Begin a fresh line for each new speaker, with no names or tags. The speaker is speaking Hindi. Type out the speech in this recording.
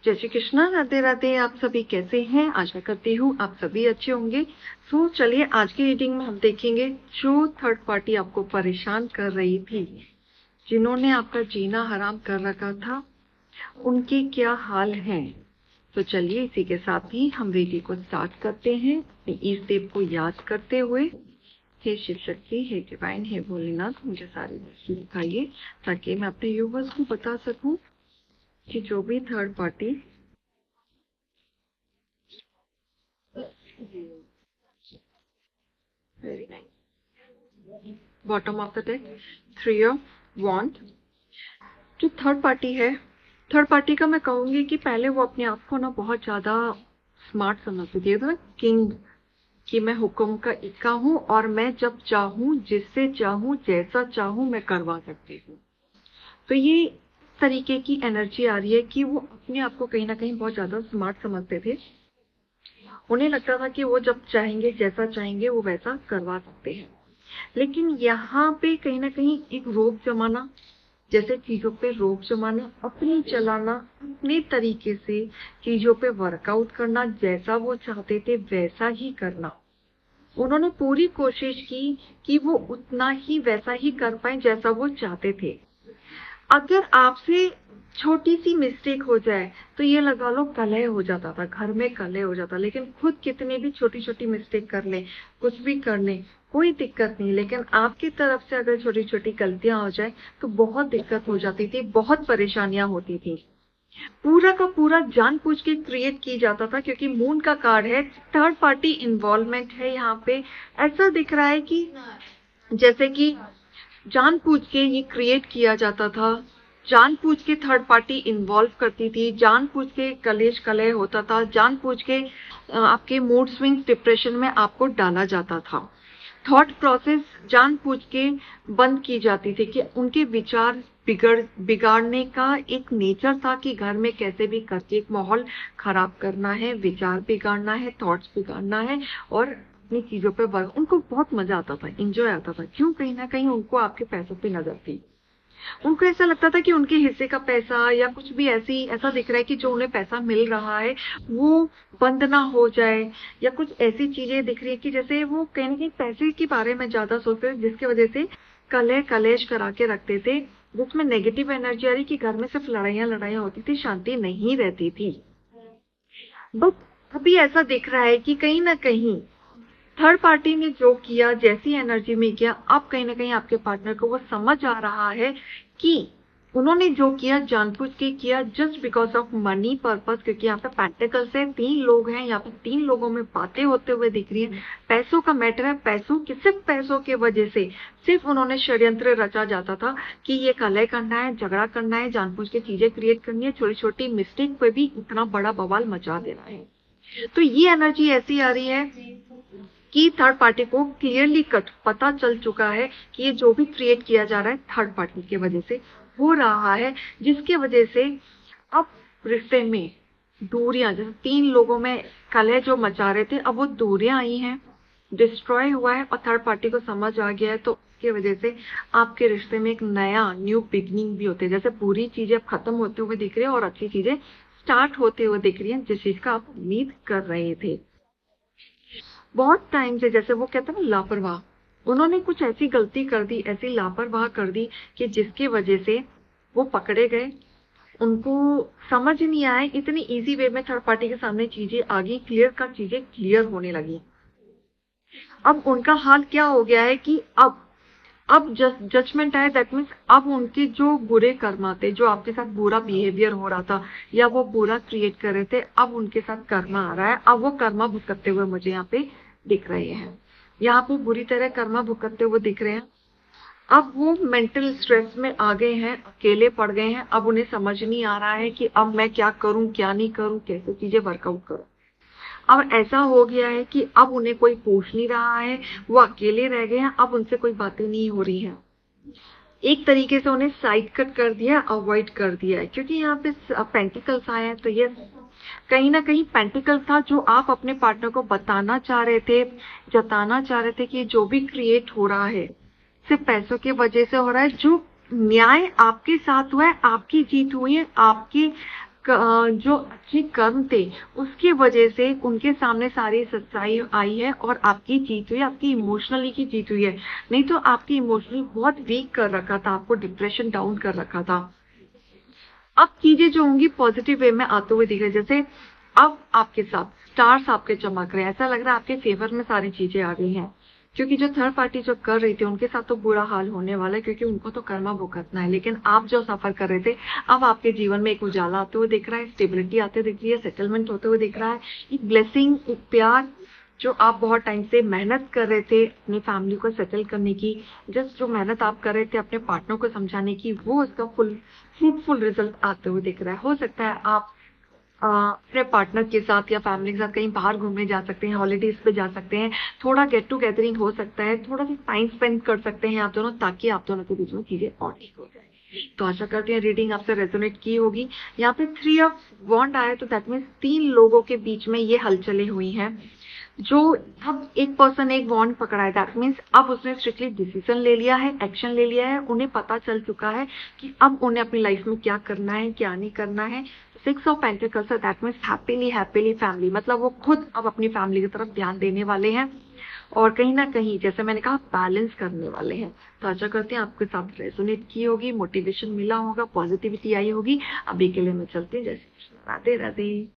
जय श्री कृष्णा, राधे राधे। आप सभी कैसे हैं? आशा करती हूँ आप सभी अच्छे होंगे। सो चलिए आज की रीडिंग में हम देखेंगे जो थर्ड पार्टी आपको परेशान कर रही थी, जिन्होंने आपका जीना हराम कर रखा था, उनके क्या हाल हैं। तो चलिए इसी के साथ ही हम रीडिंग को स्टार्ट करते हैं, अपने ईष्ट देव को याद करते हुए। हे शिव शक्ति, हे डिवाइन, हे भोलेनाथ, मुझे सारी वस्तु दिखाइए ताकि मैं अपने व्यूवर्स को बता सकूं कि जो भी third party bottom of the deck, 3 of wand. जो थर्ड पार्टी है, थर्ड पार्टी का मैं कहूंगी कि पहले वो अपने आप को ना बहुत ज्यादा स्मार्ट समझती थी, तो किंग, कि मैं हुक्म का इक्का हूँ और मैं जब चाहूँ, जिससे चाहूँ, जैसा चाहूँ मैं करवा सकती हूँ। तो ये तरीके की एनर्जी आ रही है कि वो अपने आप को कहीं ना कहीं बहुत ज्यादा स्मार्ट समझते थे। उन्हें लगता था कि वो जब चाहेंगे, जैसा चाहेंगे, वो वैसा करवा सकते हैं। लेकिन यहाँ पे कहीं ना कहीं एक रोक जमाना, जैसे चीजों पे रोक जमाना, अपनी चलाना, अपने तरीके से चीजों पे वर्कआउट करना, जैसा वो चाहते थे वैसा ही करना। उन्होंने पूरी कोशिश की कि वो उतना ही वैसा ही कर पाए जैसा वो चाहते थे। अगर आपसे छोटी सी मिस्टेक हो जाए तो ये लगा लो कलह हो जाता था, घर में कलह हो जाता। लेकिन खुद कितनी भी छोटी छोटी मिस्टेक कर ले, कुछ भी कर ले, कोई दिक्कत नहीं। लेकिन आपकी तरफ से अगर छोटी छोटी गलतियां हो जाए तो बहुत दिक्कत हो जाती थी, बहुत परेशानियां होती थी। पूरा का पूरा जानबूझ के क्रिएट की जाता था, क्योंकि मून का कार्ड है, थर्ड पार्टी इन्वॉल्वमेंट है यहाँ पे। ऐसा दिख रहा है कि जैसे कि जानबूझ के ये क्रिएट किया जाता था, जानबूझ के थर्ड पार्टी इन्वॉल्व करती थी, जानबूझ के कलेश कलह होता था, जानबूझ के आपके मूड स्विंग्स, डिप्रेशन में आपको डाला जाता था। थॉट प्रोसेस जानबूझ के बंद की जाती थी कि उनके विचार बिगाड़ने का एक नेचर था कि घर में कैसे भी करके एक माहौल खराब करना है, विचार बिगाड़ना है, थॉट्स बिगाड़ना है और अपनी चीजों पे वर्क। उनको बहुत मजा आता था, एंजॉय आता था। क्यों? कहीं ना कहीं उनको आपके पैसों पे नजर थी। उनको ऐसा लगता था कि उनके हिस्से का पैसा या कुछ भी ऐसा दिख रहा है कि जो उन्हें पैसा मिल रहा है वो बंद ना हो जाए, या कुछ ऐसी चीजें दिख रही है कि जैसे वो कहीं ना कहीं पैसे के बारे में ज्यादा सोचते थे, जिसकी वजह से कलह कलेश करा के रखते थे, जिसमें नेगेटिव एनर्जी आ रही कि घर में सिर्फ लड़ाइयां होती थी, शांति नहीं रहती थी। बट अभी ऐसा दिख रहा है कि कहीं ना कहीं थर्ड पार्टी ने जो किया, जैसी एनर्जी में किया, अब कहीं ना कहीं आपके पार्टनर को वो समझ आ रहा है कि उन्होंने जो किया जानबूझ के किया, just because of money purpose. क्योंकि यहाँ पे पेंटिकल्स है, 3 लोग हैं, यहाँ पे 3 लोगों में बातें होते हुए दिख रही है। पैसों का मैटर है, पैसों के, सिर्फ पैसों के वजह से सिर्फ उन्होंने षड्यंत्र रचा जाता था कि ये कलह करना है, झगड़ा करना है, जानबूझ के चीजें क्रिएट करनी है, छोटी छोटी मिस्टेक पे भी इतना बड़ा बवाल मचा देना है। तो ये एनर्जी ऐसी आ रही है कि थर्ड पार्टी को क्लियरली कट पता चल चुका है कि ये जो भी क्रिएट किया जा रहा है थर्ड पार्टी की वजह से हो रहा है, जिसके वजह से अब रिश्ते में दूरियां, जैसे 3 लोगों में कलह जो मचा रहे थे, अब वो दूरियां आई हैं, डिस्ट्रॉय हुआ है और थर्ड पार्टी को समझ आ गया है। तो उसकी वजह से आपके रिश्ते में एक नया न्यू बिगनिंग भी होते हैं। जैसे बुरी चीजें अब खत्म होते हुए दिख रही है और अच्छी चीजें स्टार्ट होते हुए दिख रही है, जिस चीज का आप उम्मीद कर रहे थे बहुत टाइम से। जैसे वो कहते हैं ना लापरवाह, उन्होंने कुछ ऐसी गलती कर दी, ऐसी लापरवाह कर दी कि जिसकी वजह से वो पकड़े गए। उनको समझ नहीं आया, इतनी इजी वे में थर्ड पार्टी के सामने चीजें आ गई, क्लियर कट चीजें क्लियर होने लगी। अब उनका हाल क्या हो गया है कि अब जजमेंट आया। दैट मीन्स अब उनके जो बुरे कर्म थे, जो आपके साथ बुरा बिहेवियर हो रहा था या वो बुरा क्रिएट कर रहे थे, अब उनके साथ कर्मा आ रहा है। अब वो कर्मा भुगतते हुए मुझे यहाँ पे दिख रहे हैं, यहाँ पे बुरी तरह कर्मा भुगतते हुए दिख रहे हैं। अब वो मेंटल स्ट्रेस में आ गए हैं, अकेले पड़ गए हैं। अब उन्हें समझ नहीं आ रहा है कि अब मैं क्या करूं, क्या नहीं करूं, कैसे चीजें वर्कआउट करूं। अब ऐसा हो गया है कि अब उन्हें कोई पूछ नहीं रहा है, वो अकेले रह गए हैं, अब उनसे कोई बातें नहीं हो रही हैं। एक तरीके से उन्हें साइड कट कर दिया, अवॉइड कर दिया है। क्योंकि यहाँ पे पेंटिकल्स आए हैं, तो ये कहीं ना कहीं पेंटिकल था जो आप अपने पार्टनर को बताना चाह रहे थे, जताना चाह रहे थे कि जो भी क्रिएट हो रहा है सिर्फ पैसों की वजह से हो रहा है। जो न्याय आपके साथ हुआ है, आपकी जीत हुई है, आपके जो अच्छे कर्म थे उसकी वजह से उनके सामने सारी सच्चाई आई है और आपकी जीत हुई, आपकी इमोशनली की जीत हुई है। नहीं तो आपकी इमोशनल बहुत वीक कर रखा था, आपको डिप्रेशन डाउन कर रखा था। अब चीजें जो होंगी पॉजिटिव वे में आते हुए दिख रहे, जैसे अब आपके साथ स्टार्स आपके चमक रहे हैं, ऐसा लग रहा है आपके फेवर में सारी चीजें आ गई हैं। क्योंकि जो थर्ड पार्टी जो कर रही थी उनके साथ तो बुरा हाल होने वाला है, क्योंकि उनको तो कर्मा भुगतना है। लेकिन आप जो सफर कर रहे थे, अब आपके जीवन में एक उजाला आते हुए दिख रहा है, स्टेबिलिटी आते हुए दिख रही है, सेटलमेंट होते हुए दिख रहा है, एक ब्लेसिंग, एक प्यार। जो आप बहुत टाइम से मेहनत कर रहे थे अपनी फैमिली को सेटल करने की, जस्ट जो मेहनत आप कर रहे थे अपने पार्टनर को समझाने की, वो उसका फ्रूटफुल रिजल्ट आते हुए दिख रहा है। हो सकता है आप अपने पार्टनर के साथ या फैमिली के साथ कहीं बाहर घूमने जा सकते हैं, हॉलीडेज पे जा सकते हैं, थोड़ा गेट टू गैदरिंग हो सकता है, थोड़ा सा टाइम स्पेंड कर सकते हैं आप दोनों, ताकि आप दोनों के बीच में चीजें और ठीक हो जाए। तो आशा करते हैं रीडिंग आपसे रेजोनेट की होगी। यहाँ पे 3 ऑफ वॉन्ड आया, तो दैट मीन्स 3 लोगों के बीच में ये हलचलें हुई हैं। जो अब एक पर्सन एक वॉन्ड पकड़ा है, दैट मीन्स अब उसने स्ट्रिक्टली डिसीजन ले लिया है, एक्शन ले लिया है, उन्हें पता चल चुका है कि अब उन्हें अपनी लाइफ में क्या करना है, क्या नहीं करना है। 6 ऑफ पेंटिकल्स है, दैट मीन्स हैप्पीली फैमिली, मतलब वो खुद अब अपनी फैमिली की तरफ ध्यान देने वाले हैं और कहीं ना कहीं जैसे मैंने कहा बैलेंस करने वाले हैं। तो आशा करते हैं आपके साथ रेजोनेट की होगी, मोटिवेशन मिला होगा, पॉजिटिविटी आई होगी। अभी के लिए मैं चलती हूँ, जैसे राधे राधे।